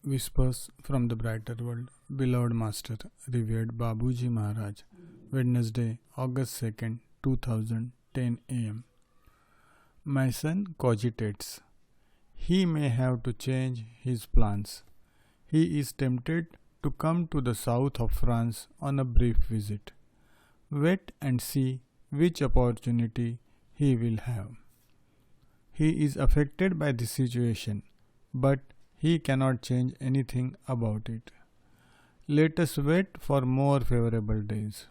Whispers from the Brighter World, Beloved Master, revered Babuji Maharaj, Wednesday, August 2nd, 2010 am. My son cogitates. He may have to change his plans. He is tempted to come to the south of France on a brief visit. Wait and see which opportunity he will have. He is affected by the situation, but he cannot change anything about it. Let us wait for more favorable days.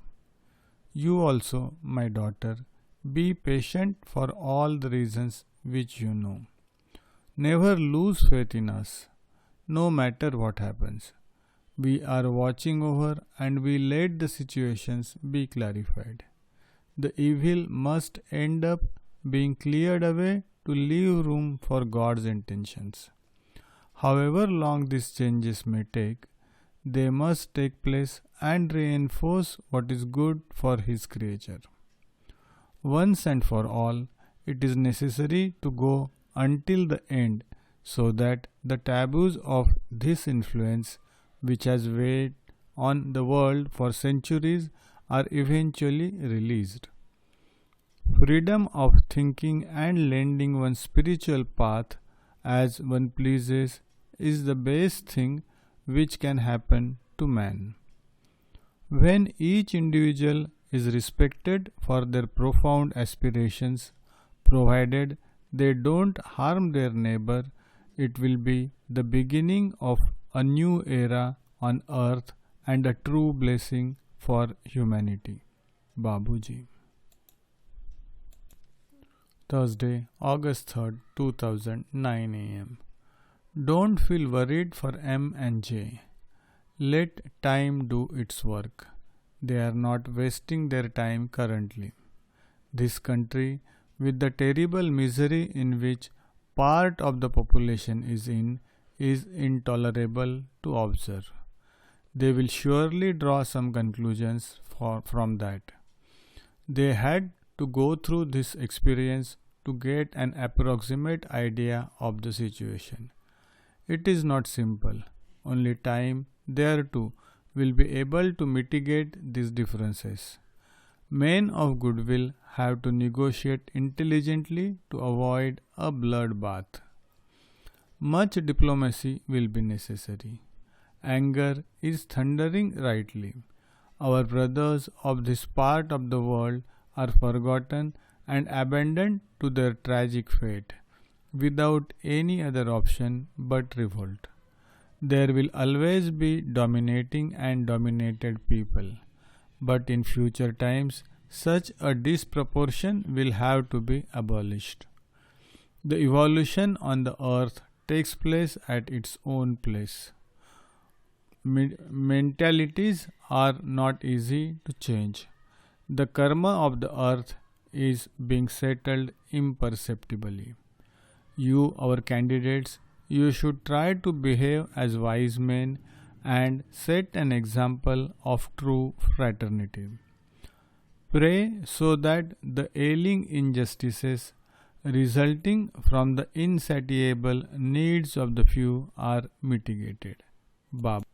You also, my daughter, be patient for all the reasons which you know. Never lose faith in us, no matter what happens. We are watching over and we let the situations be clarified. The evil must end up being cleared away to leave room for God's intentions. However long these changes may take, they must take place and reinforce what is good for His creature. Once and for all, it is necessary to go until the end so that the taboos of this influence, which has weighed on the world for centuries, are eventually released. Freedom of thinking and lending one's spiritual path as one pleases is the best thing which can happen to man. When each individual is respected for their profound aspirations, provided they don't harm their neighbor, it will be the beginning of a new era on earth and a true blessing for humanity. Babuji. Thursday, August 3rd, 2009 am. Don't feel worried for M and J. Let time do its work. They are not wasting their time currently. This country, with the terrible misery in which part of the population is intolerable to observe. They will surely draw some conclusions from that. They had to go through this experience to get an approximate idea of the situation. It is not simple. Only time thereto will be able to mitigate these differences. Men of goodwill have to negotiate intelligently to avoid a bloodbath. Much diplomacy will be necessary. Anger is thundering rightly. Our brothers of this part of the world are forgotten and abandoned to their tragic fate, without any other option but revolt. There will always be dominating and dominated people, but in future times such a disproportion will have to be abolished. The evolution on the earth takes place at its own pace. Mentalities are not easy to change. The karma of the earth is being settled imperceptibly. You, our candidates, you should try to behave as wise men and set an example of true fraternity. Pray so that the ailing injustices resulting from the insatiable needs of the few are mitigated. Baba.